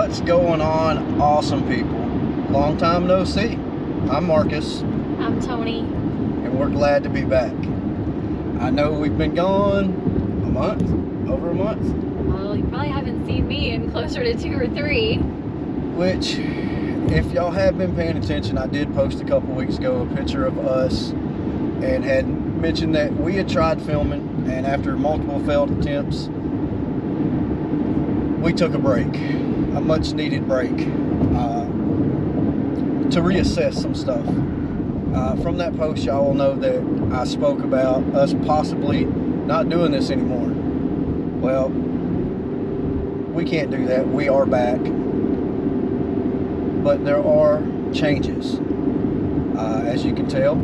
What's going on, awesome people? Long time no see. I'm Marcus. I'm Tony. And we're glad to be back. I know we've been gone a month, over a month. Well, you probably haven't seen me in closer to 2 or 3. Which, if y'all have been paying attention, I did post a couple weeks ago a picture of us and had mentioned that we had tried filming, and after multiple failed attempts, we took a break, a much needed break, to reassess some stuff. From that post, y'all will know that I spoke about us possibly not doing this anymore. Well, we can't do that. We are back. But there are changes. As you can tell,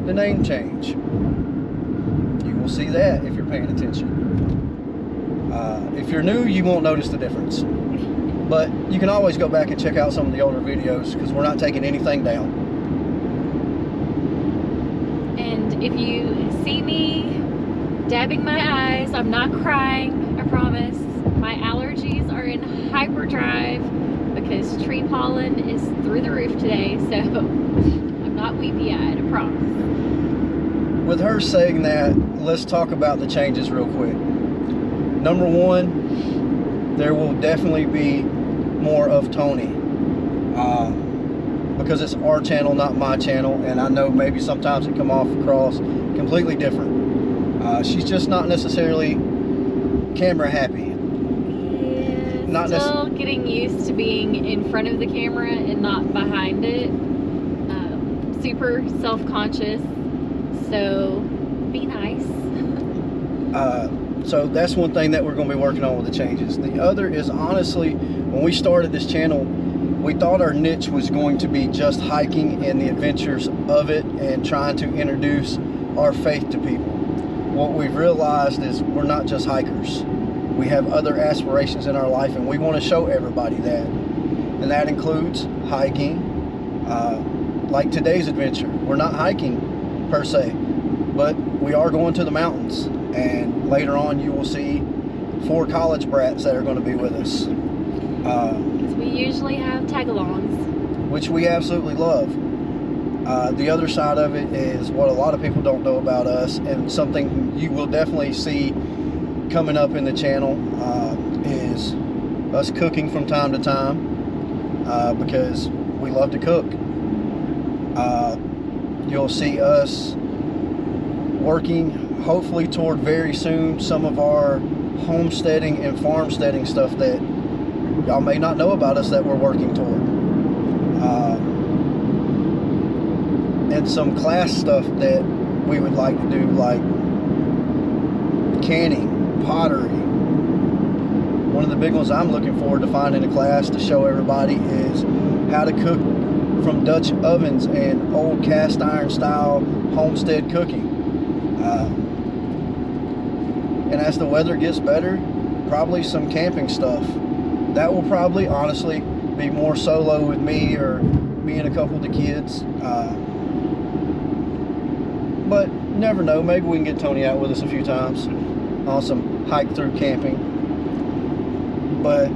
the name change. You will see that if you're paying attention. If you're new, you won't notice the difference. But you can always go back and check out some of the older videos because we're not taking anything down. And if you see me dabbing my eyes, I'm not crying, I promise. My allergies are in hyperdrive because tree pollen is through the roof today, so I'm not weepy-eyed, I promise. With her saying that, let's talk about the changes real quick. Number one, there will definitely be more of Tony, because it's our channel, not my channel, and I know maybe sometimes it come off across completely different. She's just not necessarily camera happy. Yeah, still getting used to being in front of the camera and not behind it. Super self-conscious, so be nice. So that's one thing that we're going to be working on with the changes. The other is, honestly, when we started this channel, we thought our niche was going to be just hiking and the adventures of it and trying to introduce our faith to people. What we've realized is we're not just hikers. We have other aspirations in our life, and we want to show everybody that. And that includes hiking, like today's adventure. We're not hiking per se, but we are going to the mountains. And later on, you will see 4 college brats that are going to be with us. Because we usually have tag-alongs. Which we absolutely love. The other side of it is what a lot of people don't know about us, and something you will definitely see coming up in the channel is us cooking from time to time, because we love to cook. You'll see us working hopefully toward very soon some of our homesteading and farmsteading stuff that y'all may not know about us that we're working toward, and some class stuff that we would like to do, like canning, pottery. One of the big ones I'm looking forward to finding a class to show everybody is how to cook from Dutch ovens and old cast iron style homestead cooking. And as the weather gets better, probably some camping stuff. That will probably, honestly, be more solo with me or me and a couple of the kids. But never know, maybe we can get Tony out with us a few times on some hike through camping. But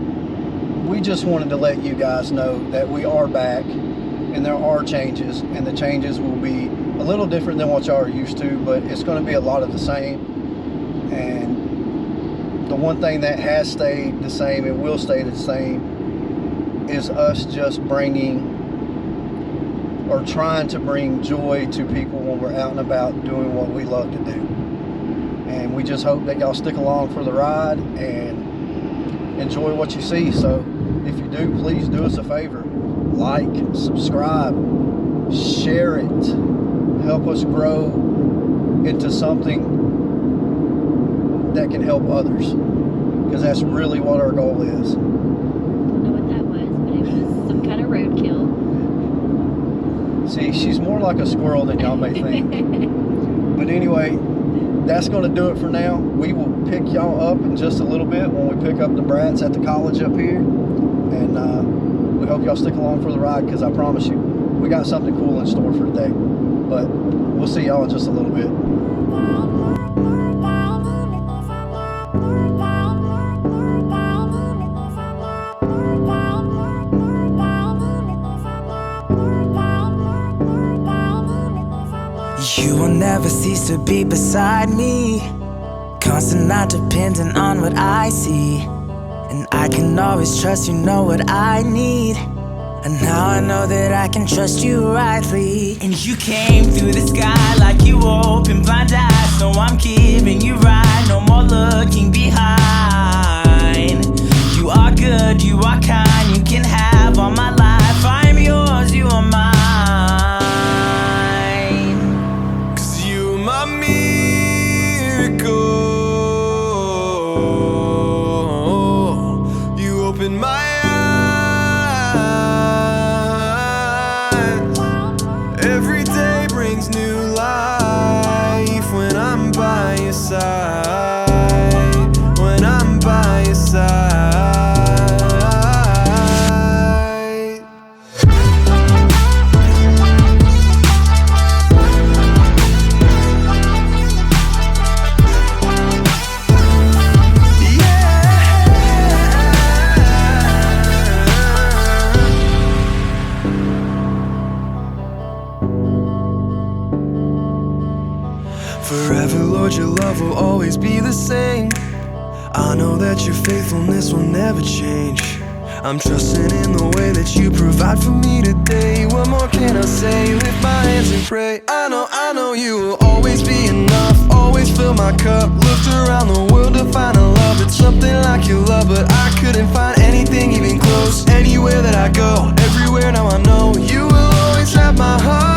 we just wanted to let you guys know that we are back and there are changes, and the changes will be a little different than what y'all are used to, but it's going to be a lot of the same. And the one thing that has stayed the same and will stay the same is us just bringing, or trying to bring, joy to people when we're out and about doing what we love to do. And we just hope that y'all stick along for the ride and enjoy what you see. So if you do, please do us a favor. Like, subscribe, share it. Help us grow into something that can help others, because that's really what our goal is. I don't know what that was, but it was some kind of roadkill. See, she's more like a squirrel than y'all may think. But anyway, that's going to do it for now. We will pick y'all up in just a little bit when we pick up the brats at the college up here. And we hope y'all stick along for the ride, because I promise you, we got something cool in store for today. But we'll see y'all in just a little bit. will never cease to be beside me. Constant, not dependent on what I see. And I can always trust you know what I need. And now I know that I can trust you rightly. And you came through the sky like you opened blind eyes. So I'm giving you right, no more looking behind. You are good, you are kind, you can have all my life. I'm yours, you are mine. 'Cause you're my miracle. You open my eyes. Every day brings new life when I'm by your side. When I'm by your side. Forever, Lord, your love will always be the same. I know that your faithfulness will never change. I'm trusting in the way that you provide for me today. What more can I say? Lift my hands and pray. I know you will always be enough. Always fill my cup. Looked around the world to find a love that's something like your love, but I couldn't find anything even close. Anywhere that I go, everywhere now I know you will always have my heart.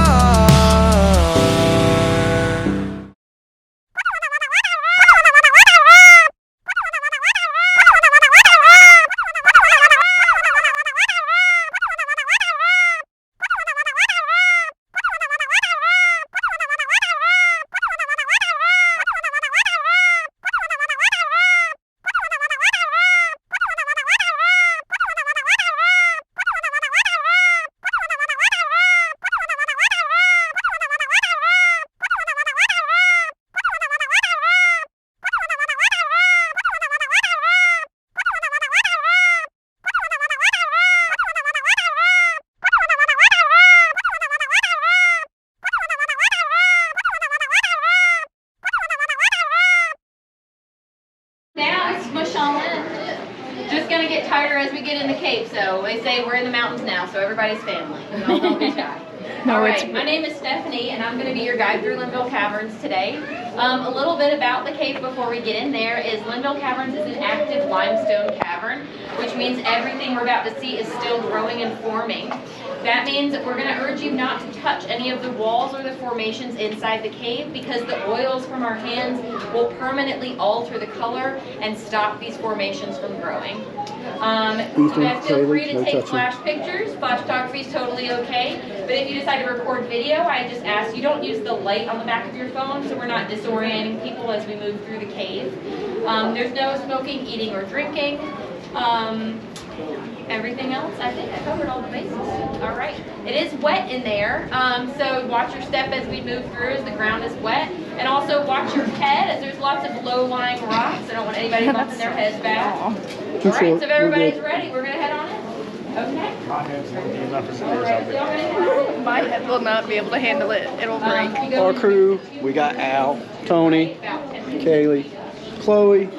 Just gonna get tighter as we get in the cave. So they say we're in the mountains now, so everybody's family. We all know this guy. All right, my name is Stephanie, and I'm going to be your guide through Linville Caverns today. A little bit about the cave before we get in there is Linville Caverns is an active limestone cavern, which means everything we're about to see is still growing and forming. That means that we're going to urge you not to touch any of the walls or the formations inside the cave because the oils from our hands will permanently alter the color and stop these formations from growing. You guys feel free to take flash pictures. Flash photography is totally okay. But if you decide to record video, I just ask you don't use the light on the back of your phone so we're not disorienting people as we move through the cave. There's no smoking, eating, or drinking. Everything else, I think I covered all the bases. All right. It is wet in there, so watch your step as we move through as the ground is wet. And also watch your head as there's lots of low-lying rocks. I don't want anybody bumping their heads back. All right, so if everybody's ready, we're going to head on in. Okay. My head will not be able to handle it. It'll break. Our crew, we got Al, Tony, Kaylee, Chloe,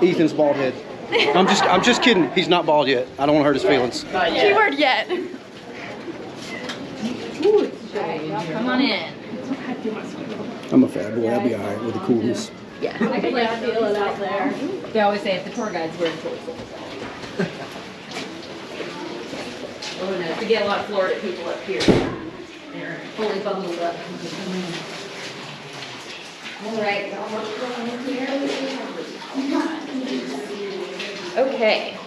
Ethan's bald head. I'm just kidding. He's not bald yet. I don't want to hurt his feelings. Keyword yet. Come on in. I'm a fat boy. I'll be all right with the coolness. Yeah, I can feel it out there. They always say if the tour guide's wearing shorts. Oh no, we get a lot of Florida people up here. They're fully bundled up. All right, okay.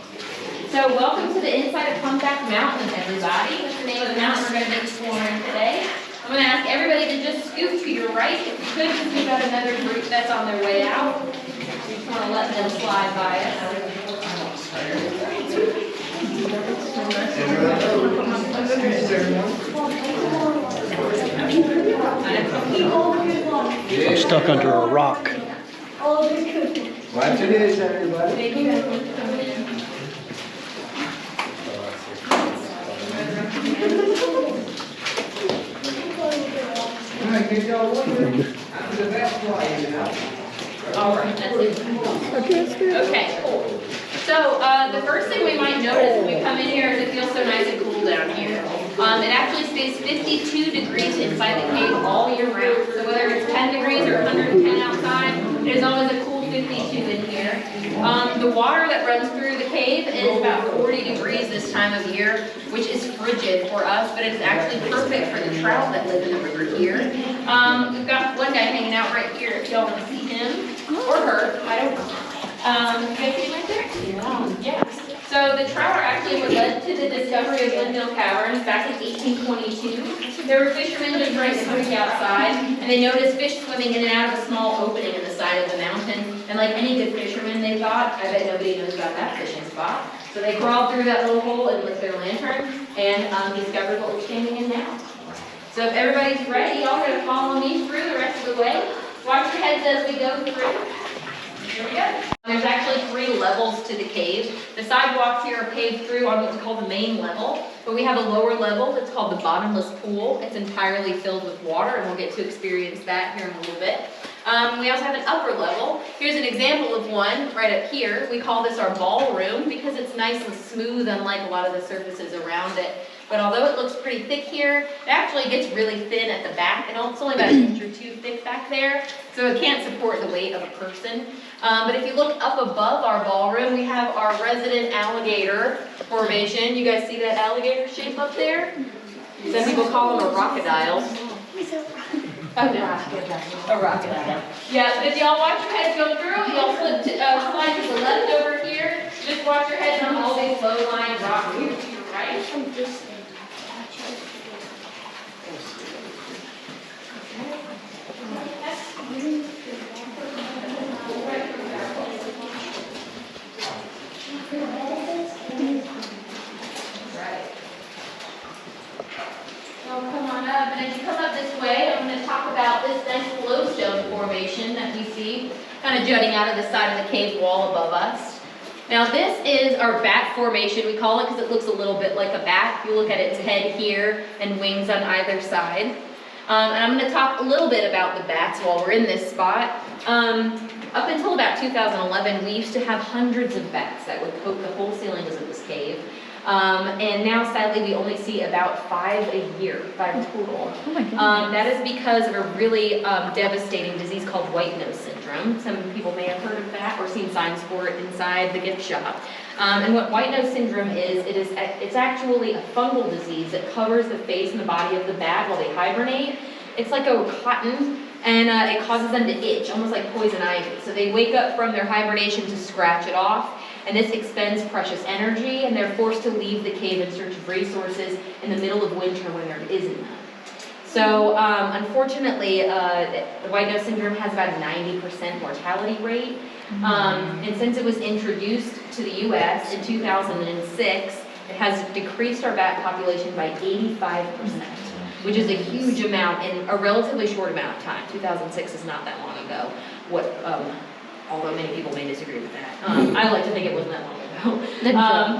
So welcome to the inside of Comeback Mountain, everybody. That's the name of the mountain we're going to be exploring today. I'm going to ask everybody to just scoot to your right. If you could, because we've got another group that's on their way out. We just want to let them slide by us. I'm stuck under a rock. Watch it, everybody. Thank you guys for coming in. All right, get going. the first thing we might notice when we come in here is it feels so nice and cool down here. It actually stays 52 degrees inside the cave all year round. So whether it's 10 degrees or 110 outside, there's always a cool 52 in here. The water that runs through the cave is about 40 degrees this time of year, which is frigid for us, but it's actually perfect for the trout that live in the river here. We've got one guy hanging out right here if y'all want to see him, or her, I don't know. You guys see him right there? Yeah. So the trout are actually what led to the discovery of Linville Caverns back in 1822. There were fishermen just drinking a drink outside, and they noticed fish swimming in and out of a small opening in the side of the mountain. And like any good fisherman, they thought, I bet nobody knows about that fishing spot. So they crawled through that little hole and lit their lantern and discovered what we're standing in now. So if everybody's ready, y'all are going to follow me through the rest of the way. Watch your heads as we go through. Here we go. There's actually 3 levels to the cave. The sidewalks here are paved through on what's called the main level, but we have a lower level that's called the bottomless pool. It's entirely filled with water, and we'll get to experience that here in a little bit. We also have an upper level. Here's an example of one right up here. We call this our ballroom because it's nice and smooth, unlike a lot of the surfaces around it. But although it looks pretty thick here, it actually gets really thin at the back, and it's only about 1 inch or 2 thick back there, so it can't support the weight of a person. But if you look up above our ballroom, we have our resident alligator formation. You guys see that alligator shape up there? Some people call them a crocodile. Oh, no, a crocodile. Yeah, but if y'all watch your heads go through, y'all slide to the left over here. Just watch your heads on all these low-lying rocks here to your right. Come on up, and as you come up this way, I'm going to talk about this nice flowstone formation that we see kind of jutting out of the side of the cave wall above us. Now this is our bat formation, we call it, because it looks a little bit like a bat. You look at its head here and wings on either side. And I'm going to talk a little bit about the bats while we're in this spot. Up until about 2011, we used to have hundreds of bats that would coat the whole ceilings of this cave. And now, sadly, we only see about 5 a year, 5 total. Oh my goodness. That is because of a really devastating disease called white nose syndrome. Some people may have heard of that or seen signs for it inside the gift shop. And what white nose syndrome is, it's actually a fungal disease that covers the face and the body of the bat while they hibernate. It's like a cotton, and it causes them to itch, almost like poison ivy. So they wake up from their hibernation to scratch it off. And this expends precious energy, and they're forced to leave the cave in search of resources in the middle of winter when there isn't none. So, unfortunately, the white nose syndrome has about a 90% mortality rate. And since it was introduced to the U.S. in 2006, it has decreased our bat population by 85%, which is a huge amount in a relatively short amount of time. 2006 is not that long ago. Although many people may disagree with that. I like to think it wasn't that long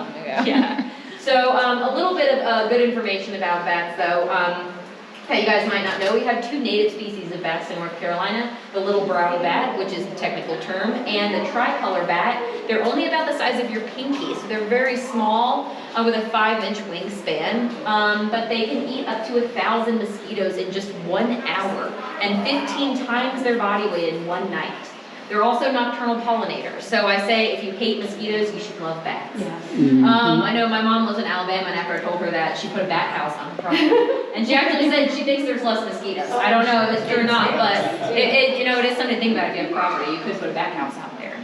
ago. Yeah. So a little bit of good information about bats, though. That you guys might not know, we have 2 native species of bats in North Carolina. The little brown bat, which is the technical term, and the tricolor bat. They're only about the size of your pinky, so they're very small with a 5-inch wingspan. But they can eat up to 1,000 mosquitoes in just 1 hour, and 15 times their body weight in 1 night. They're also nocturnal pollinators. So I say if you hate mosquitoes, you should love bats. Yeah. I know my mom lives in Alabama, and after I told her that, she put a bat house on her property. And she actually said she thinks there's less mosquitoes. I don't know if it's true or not, but it is something to think about. If you have property, you could put a bat house out there.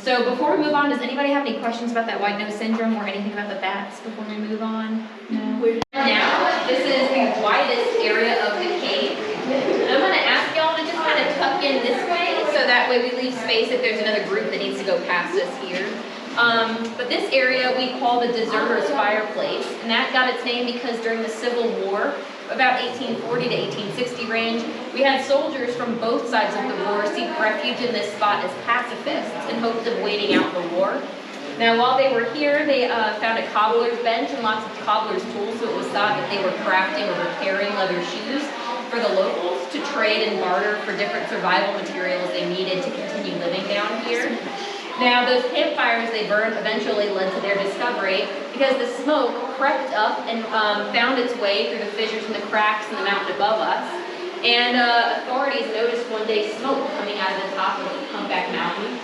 So before we move on, does anybody have any questions about that white nose syndrome or anything about the bats before we move on? No. Now, this is the widest area of the cave. And I'm going to ask y'all to just kind of tuck in this way, so that way we leave space if there's another group that needs to go past us here. But this area we call the deserter's fireplace, and that got its name because during the Civil War, about 1840 to 1860 range, we had soldiers from both sides of the war seek refuge in this spot as pacifists in hopes of waiting out the war. Now, while they were here, they found a cobbler's bench and lots of cobbler's tools, so it was thought that they were crafting or repairing leather shoes for the locals to trade and barter for different survival materials they needed to continue living down here. Now, those campfires they burned eventually led to their discovery because the smoke crept up and found its way through the fissures and the cracks in the mountain above us. And authorities noticed one day smoke coming out of the top of the Humpback Mountain.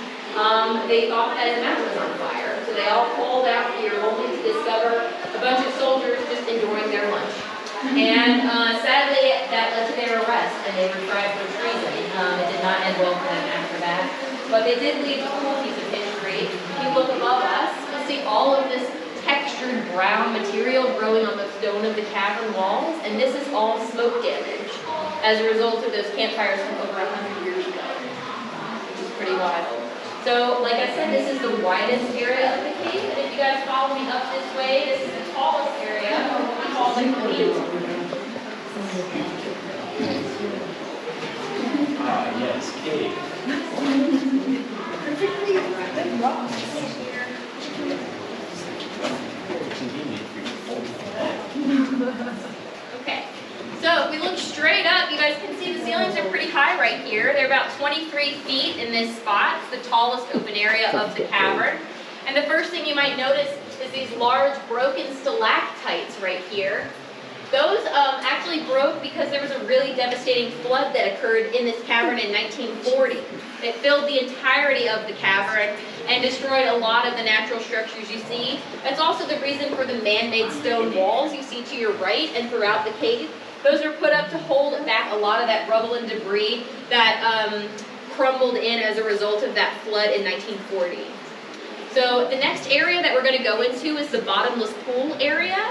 They thought that the mountain was on fire, so they all pulled out here only to discover a bunch of soldiers just enjoying their lunch. And sadly, that led to their arrest, and they were tried for treason. It did not end well for them after that. But they did leave a cool piece of history. If you look above us, you'll see all of this textured brown material growing on the stone of the cavern walls, and this is all smoke damage as a result of those campfires from over 100 years ago, which is pretty wild. So, like I said, this is the widest area of the cave, and if you guys follow me up this way, this is the tallest area, or what we call the cave. Ah, yes, cave. Okay, so if we look straight up, you guys can see the ceilings are pretty high right here. They're about 23 feet in this spot. It's the tallest open area of the cavern. And the first thing you might notice is these large broken stalactites right here. Those actually broke because there was a really devastating flood that occurred in this cavern in 1940. It filled the entirety of the cavern and destroyed a lot of the natural structures you see. That's also the reason for the man-made stone walls you see to your right and throughout the cave. Those are put up to hold back a lot of that rubble and debris that crumbled in as a result of that flood in 1940. So the next area that we're going to go into is the bottomless pool area.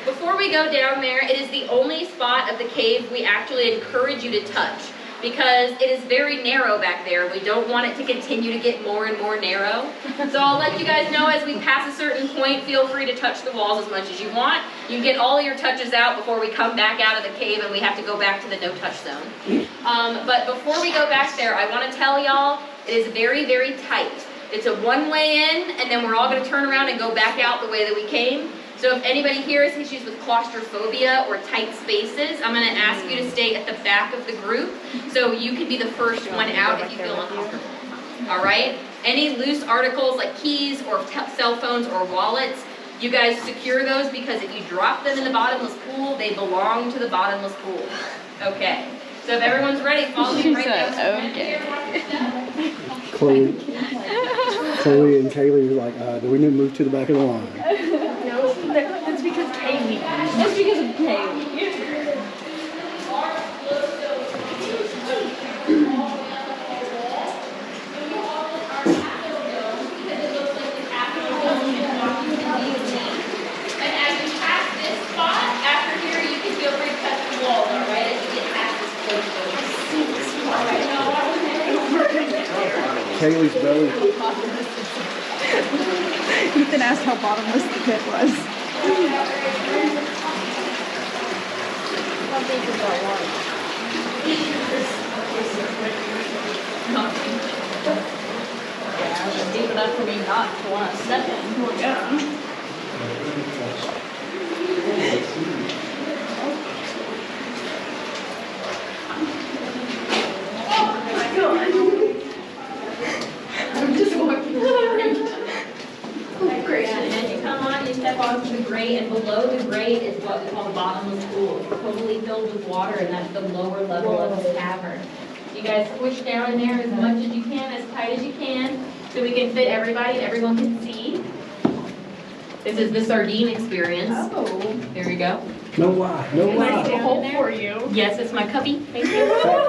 Before we go down there, it is the only spot of the cave we actually encourage you to touch because it is very narrow back there. We don't want it to continue to get more and more narrow. So I'll let you guys know as we pass a certain point, feel free to touch the walls as much as you want. You can get all your touches out before we come back out of the cave and we have to go back to the no-touch zone. But before we go back there, I want to tell y'all, it is very, very tight. It's a one-way in, and then we're all going to turn around and go back out the way that we came. So if anybody here has issues with claustrophobia or tight spaces, I'm going to ask you to stay at the back of the group so you can be the first one out if you feel uncomfortable. All right? Any loose articles like keys or cell phones or wallets, you guys secure those because if you drop them in the bottomless pool, they belong to the bottomless pool. Okay. So if everyone's ready, follow me right down. Okay. Chloe and Kaylee were like, do we need to move to the back of the line? No, that's because Kaylee. That's because of Kaylee. And as you pass this spot, after here you can feel free to touch the walls, alright, as you get past this place. Kaylee's belly. Ethan asked how bottomless the pit was. How big is that water? Yeah, it was deep enough for me not to want to step in. Yeah. Step onto the grate, and below the grate is what we call the bottomless pool. It's totally filled with water, and that's the lower level of the cavern. You guys push down in there as much as you can, as tight as you can, so we can fit everybody and everyone can see. This is the sardine experience. Oh. There we go. No lie. No Nice lie. hole for you. Yes, it's my cubby. Thank you.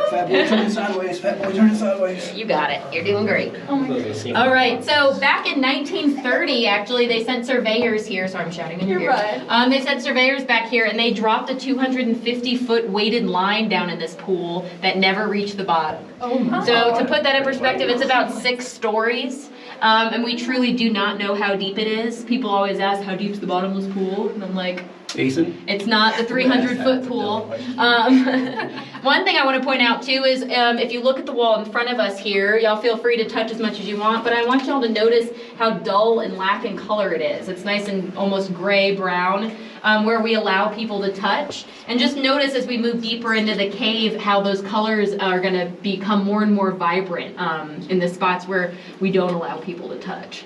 Fat boy turning sideways. Fat boy turning sideways. You got it. You're doing great. All right. So back in 1930, actually, they sent surveyors here. Sorry, I'm shouting in your ear. Right. They sent surveyors back here, and they dropped a 250-foot weighted line down in this pool that never reached the bottom. Oh my. So to put that in perspective, it's about 6 stories. And we truly do not know how deep it is. People always ask, how deep's the bottomless pool? And I'm like, Ethan? It's not the 300-foot pool. One thing I want to point out too is if you look at the wall in front of us here, y'all feel free to touch as much as you want, but I want y'all to notice how dull and lack in color it is. It's nice and almost gray-brown where we allow people to touch. And just notice as we move deeper into the cave how those colors are going to become more and more vibrant in the spots where we don't allow people to touch.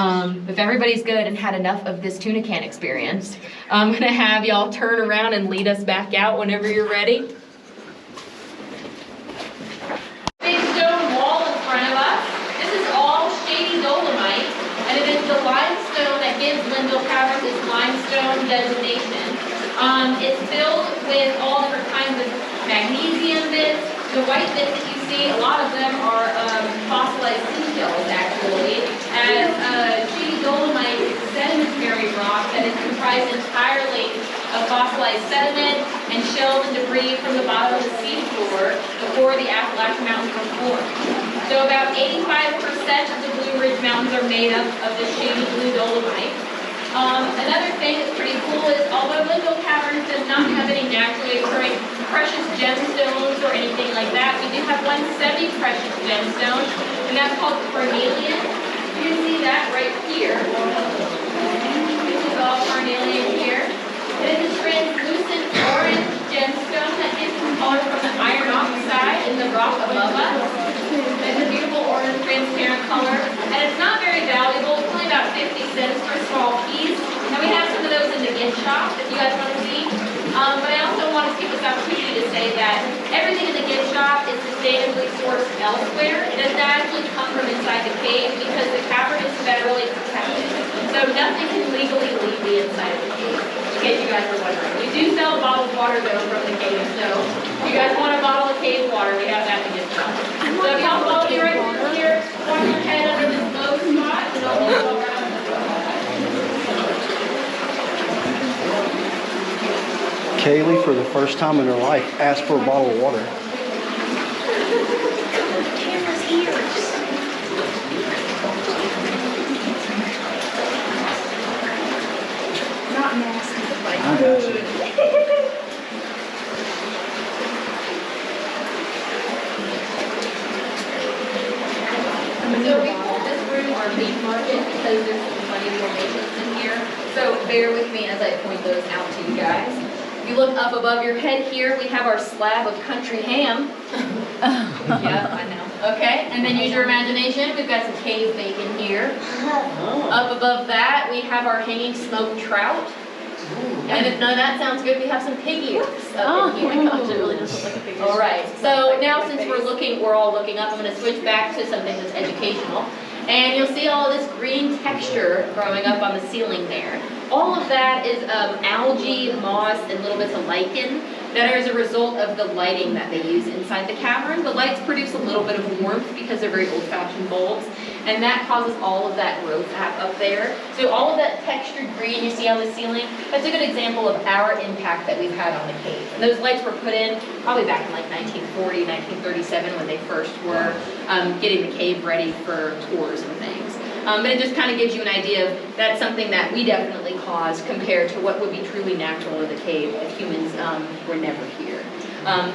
If everybody's good and had enough of this tuna can experience, I'm going to have y'all turn around and lead us back out whenever you're ready. Big stone wall in front of us. This is all shady dolomite, and it is the limestone that gives Linville Caverns its limestone designation. It's filled with all different kinds of magnesium bits. The white bits that you see, a lot of them are fossilized seashells, actually, as shady dolomite is a sedimentary rock that is comprised entirely of fossilized sediment and shells and debris from the bottom of the seafloor before the Appalachian Mountains were formed. So about 85% of the Blue Ridge Mountains are made up of this shady blue dolomite. Another thing that's pretty cool is although Linville Caverns does not have any naturally occurring precious gemstones or anything like that, we do have one semi-precious gemstone, and that's called carnelian. You can see that right here. This is all carnelian here. It is a translucent orange gemstone that gives some color from the iron oxide in the rock above us. It's a beautiful orange transparent color, and it's not very valuable. It's only about 50 cents for a small piece. And we have some of those in the gift shop if you guys want to see. But I also want to take this opportunity to say that everything in the gift shop is sustainably sourced elsewhere. It does not actually come from inside the cave because the cavern is federally protected. So nothing can legally leave the inside of the cave, in case you guys were wondering. We do sell bottled water though from the cave, so if you guys want a bottle of cave water, we have that in the gift shop. So if y'all follow me right through here, walk your head under this low spot, and I'll move around. Kaylee, for the first time in her life, asked for a bottle of water. Camera's ears. Not nasty, but like good. So we call this room our meat market because there's some funny formations in here. So bear with me as I point those out to you guys. If you look up above your head here, we have our slab of country ham. Yeah, I know. Okay, and then use your imagination. We've got some cave bacon here. Up above that, we have our hanging smoked trout. And if none of that sounds good, we have some pig ears up in here. Oh my gosh, it really does look like a pig ear. All right, so now since we're all looking up, I'm going to switch back to something that's educational. And you'll see all of this green texture growing up on the ceiling there. All of that is algae, moss, and little bits of lichen that are as a result of the lighting that they use inside the cavern. The lights produce a little bit of warmth because they're very old-fashioned bulbs, and that causes all of that growth up there. So all of that textured green you see on the ceiling, that's a good example of our impact that we've had on the cave. And those lights were put in probably back in like 1940, 1937 when they first were getting the cave ready for tours and things. But it just kind of gives you an idea of that's something that we definitely caused compared to what would be truly natural in the cave if humans were never here.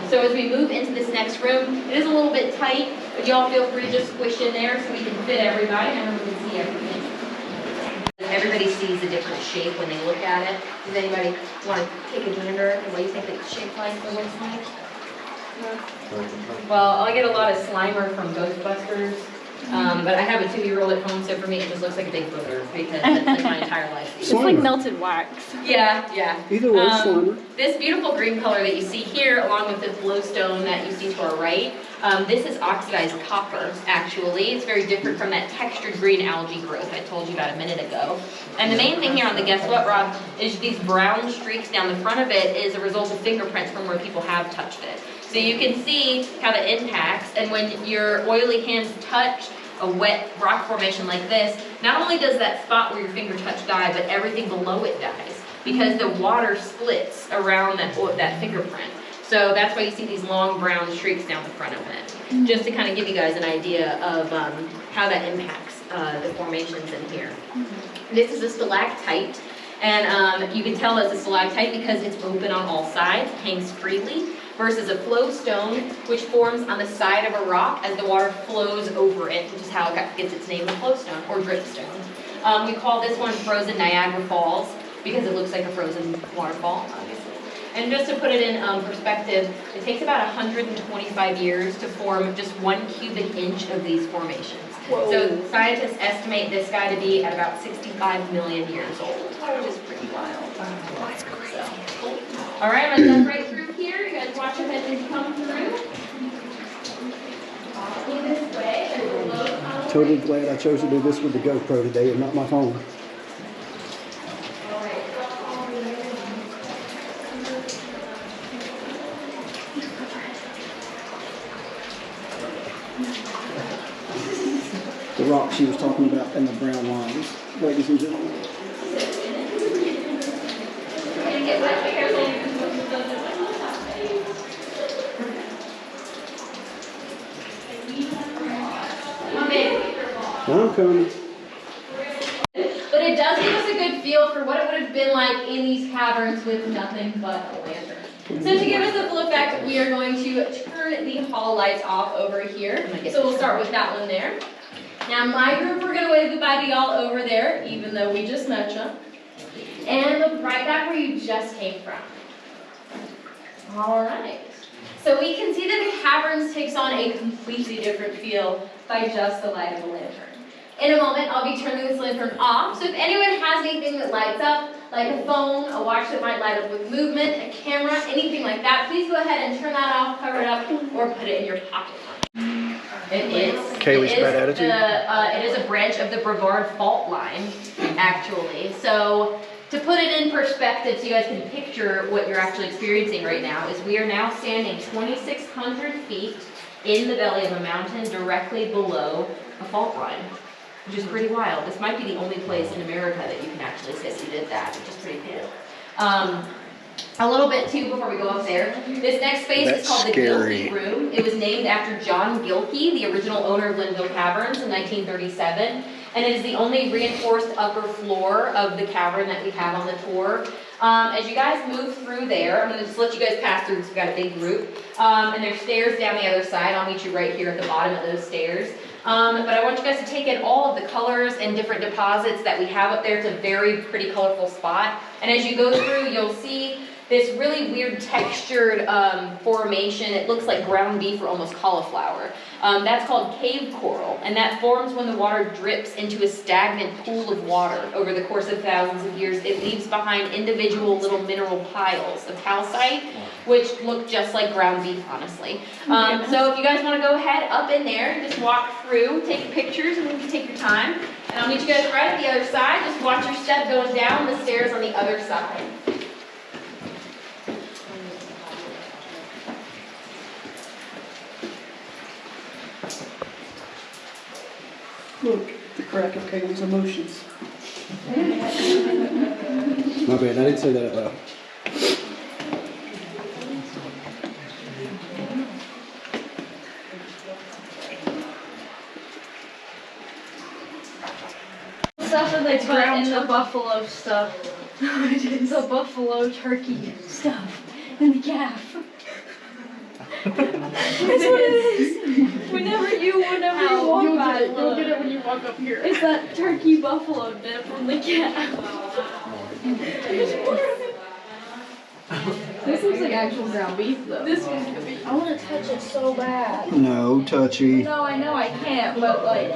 So as we move into this next room, it is a little bit tight, but y'all feel free to just squish in there so we can fit everybody and we can see everything. Everybody sees a different shape when they look at it. Does anybody want to take a gander at what you think the shape like or looks like? Well, I get a lot of Slimer from Ghostbusters. But I have a 2-year-old at home, so for me it just looks like a big booger because that's like my entire life. It's like melted wax. Yeah. Either way, Slimer. This beautiful green color that you see here, along with this glowstone that you see to our right, this is oxidized copper, actually. It's very different from that textured green algae growth I told you about a minute ago. And the main thing here on the Guess What rock is these brown streaks down the front of it is a result of fingerprints from where people have touched it. So you can see how that impacts, and when your oily hands touch a wet rock formation like this, not only does that spot where your finger touch die, but everything below it dies because the water splits around that fingerprint. So that's why you see these long brown streaks down the front of it, just to kind of give you guys an idea of how that impacts the formations in here. This is a stalactite. And you can tell it's a stalactite because it's open on all sides, hangs freely, versus a flow stone, which forms on the side of a rock as the water flows over it, which is how it gets its name of flow stone or dripstone. We call this one frozen Niagara Falls because it looks like a frozen waterfall, obviously. And just to put it in perspective, it takes about 125 years to form just 1 cubic inch of these formations. Whoa. So scientists estimate this guy to be at about 65 million years old, which is pretty wild. That's crazy. So, cool. All right, I'm gonna jump right through here. You guys watch it as you come through. This way. There's a low tunnel. Totally glad I chose to do this with the GoPro today and not my phone. The rock she was talking about and the brown lines, ladies and gentlemen. I'm coming. But it does give us a good feel for what it would have been like in these caverns with nothing but a lantern. So to give us a full effect, we are going to turn the hall lights off over here. So we'll start with that one there. Now my group, we're going to wave goodbye to y'all over there, even though we just met you. And look right back where you just came from. All right. So we can see that the caverns takes on a completely different feel by just the light of the lantern. In a moment, I'll be turning this lantern off. So if anyone has anything that lights up, like a phone, a watch that might light up with movement, a camera, anything like that, please go ahead and turn that off, cover it up, or put it in your pocket. It is. Kaylee's bad attitude. It is a branch of the Brevard fault line, actually. So to put it in perspective so you guys can picture what you're actually experiencing right now, is we are now standing 2,600 feet in the belly of a mountain directly below a fault line, which is pretty wild. This might be the only place in America that you can actually say you did that, which is pretty cool. A little bit too before we go up there. This next space is called the Gilkey Room. It was named after John Gilkey, the original owner of Linville Caverns in 1937. And it is the only reinforced upper floor of the cavern that we have on the tour. As you guys move through there, I'm going to just let you guys pass through because we've got a big group. And there's stairs down the other side. I'll meet you right here at the bottom of those stairs. But I want you guys to take in all of the colors and different deposits that we have up there. It's a very pretty colorful spot. And as you go through, you'll see this really weird textured formation. It looks like ground beef or almost cauliflower. That's called cave coral, and that forms when the water drips into a stagnant pool of water over the course of thousands of years. It leaves behind individual little mineral piles of calcite, which look just like ground beef, honestly. So if you guys want to go ahead up in there, just walk through, take pictures, and you take your time. And I'll meet you guys right at the other side. Just watch your step going down the stairs on the other side. Look, the crack of Kaylee's emotions. My bad, I didn't say that out loud. Stuff that they put in the buffalo stuff. The buffalo turkey stuff in the calf. That's what it is. Whenever you walk by, you'll get it when you walk up here. It's that turkey buffalo dip from the calf. This looks like actual ground beef though. This one's gonna be. I want to touch it so bad. No, touchy. No, I know I can't, but like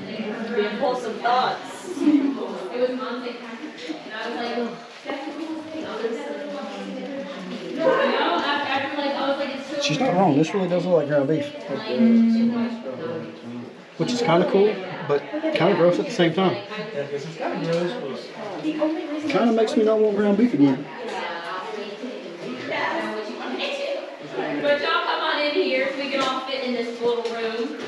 the impulsive thoughts. It was months and I was like, that's a cool thing. She's not wrong. This really does look like ground beef. Which is kind of cool, but kind of gross at the same time. Kind of makes me not want ground beef again. But y'all come on in here so we can all fit in this little room.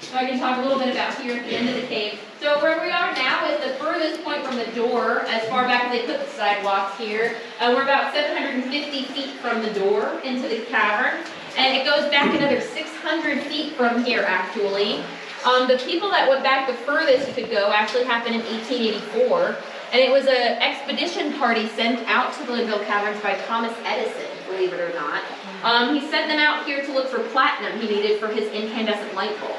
So I can talk a little bit about here at the end of the cave. So where we are now is the furthest point from the door, as far back as they put the sidewalks here. We're about 750 feet from the door into the cavern. And it goes back another 600 feet from here, actually. The people that went back the furthest you could go actually happened in 1884. And it was an expedition party sent out to the Linville Caverns by Thomas Edison, believe it or not. He sent them out here to look for platinum he needed for his incandescent light bulb.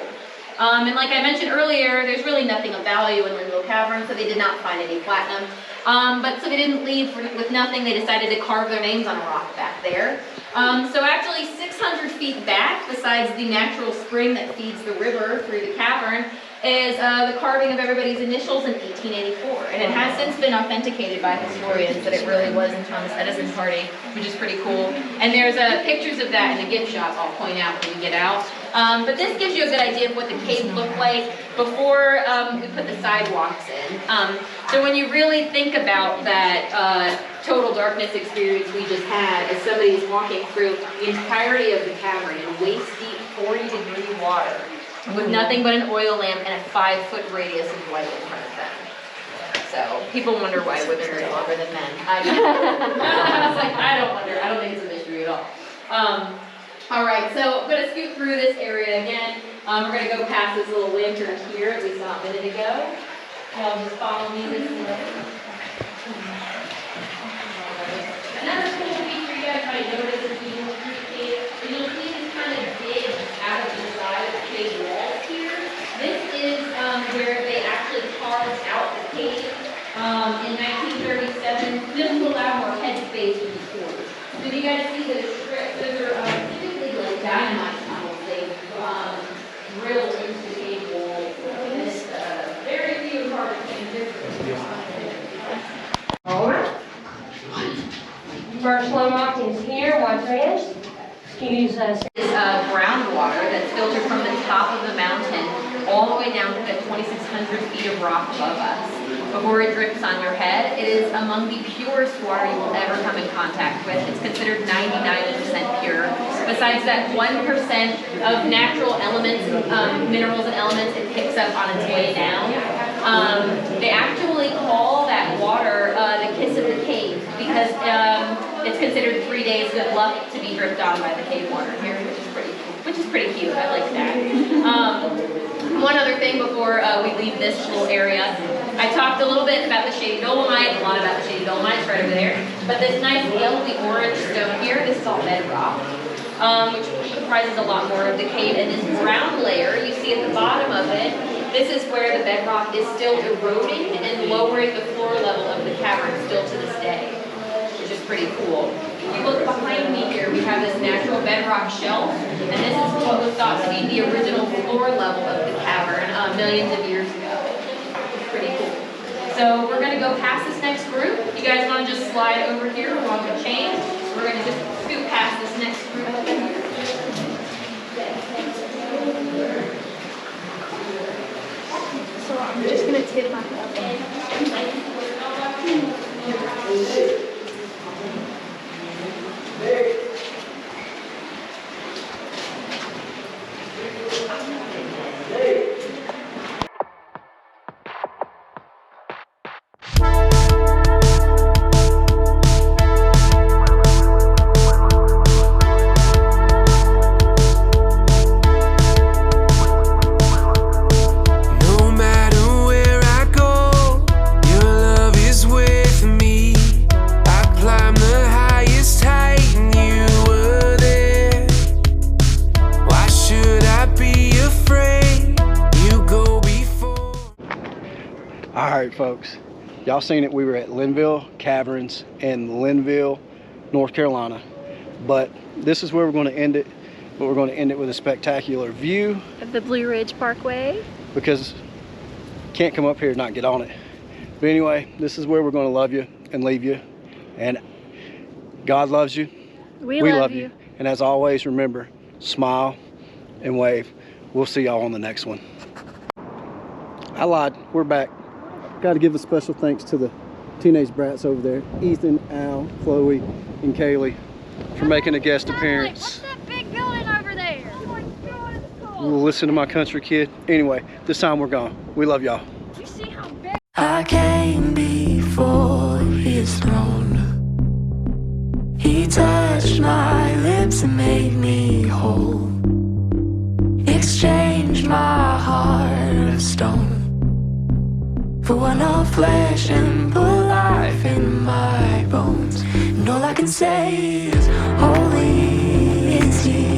And like I mentioned earlier, there's really nothing of value in Linville Caverns, so they did not find any platinum. But so they didn't leave with nothing. They decided to carve their names on a rock back there. So actually 600 feet back, besides the natural spring that feeds the river through the cavern, is the carving of everybody's initials in 1884. And it has since been authenticated by historians that it really was in Thomas Edison party, which is pretty cool. And there's pictures of that in the gift shop I'll point out when we get out. But this gives you a good idea of what the cave looked like before we put the sidewalks in. So when you really think about that total darkness experience we just had, as somebody is walking through the entirety of the cavern in waist-deep 40-degree water, with nothing but an oil lamp and a 5-foot radius of light in front of them. So people wonder why women are longer than men. I was like, I don't wonder. I don't think it's a mystery at all. All right, so I'm going to scoot through this area again. We're going to go past this little lantern here that we saw a minute ago. Y'all just follow me this way. Another cool feature you guys might notice if you look through the cave, is you'll see this kind of dig out of the side of the cave walls here. This is where they actually carved out the cave in 1937, just to allow more headspace for the tours. So you guys see the strips, those are typically like dynamite tunnels. They drilled into the cave walls. Very few carved things. First flow markings here, watch this. Excuse us. This groundwater that's filtered from the top of the mountain all the way down to the 2,600 feet of rock above us. Before it drips on your head, it is among the purest water you will ever come in contact with. It's considered 99% pure. Besides that 1% of natural elements, minerals and elements it picks up on its way down. They actually call that water the kiss of the cave because it's considered 3 days good luck to be dripped on by the cave water here, which is pretty cute. I like that. One other thing before we leave this little area, I talked a little bit about the shady dolomite, a lot about the shady dolomite right over there, but this nice yellowy orange stone here, this is all bedrock, which comprises a lot more of the cave, and this brown layer you see at the bottom of it, this is where the bedrock is still eroding and lowering the floor level of the cavern still to this day, which is pretty cool. If you look behind me here, we have this natural bedrock shelf, and this is what was thought to be the original floor level of the cavern millions of years ago. It's pretty cool. So we're going to go past this next group. You guys want to just slide over here along the chain. We're going to just scoot past this next group over here. So I'm just gonna tip my cup. Alright folks, y'all seen it. We were at Linville Caverns in Linville, North Carolina, but this is where we're going to end it, but we're going to end it with a spectacular view Of the Blue Ridge Parkway. because can't come up here and not get on it. But anyway, this is where we're going to love you and leave you, and God loves you, We love you. and as always, remember, smile and wave. We'll see y'all on the next one. I lied, we're back. Got to give a special thanks to the teenage brats over there, Ethan, Al, Chloe, and Kaylee, for making a guest appearance. What's that big building over there? Oh my God, it's cool. We'll listen to my country kid. Anyway, this time we're gone. We love y'all. You see how big? I came before his throne. He touched my lips and made me whole. Exchanged my heart of stone for one of flesh and put life in my bones. And all I can say is, holy is he.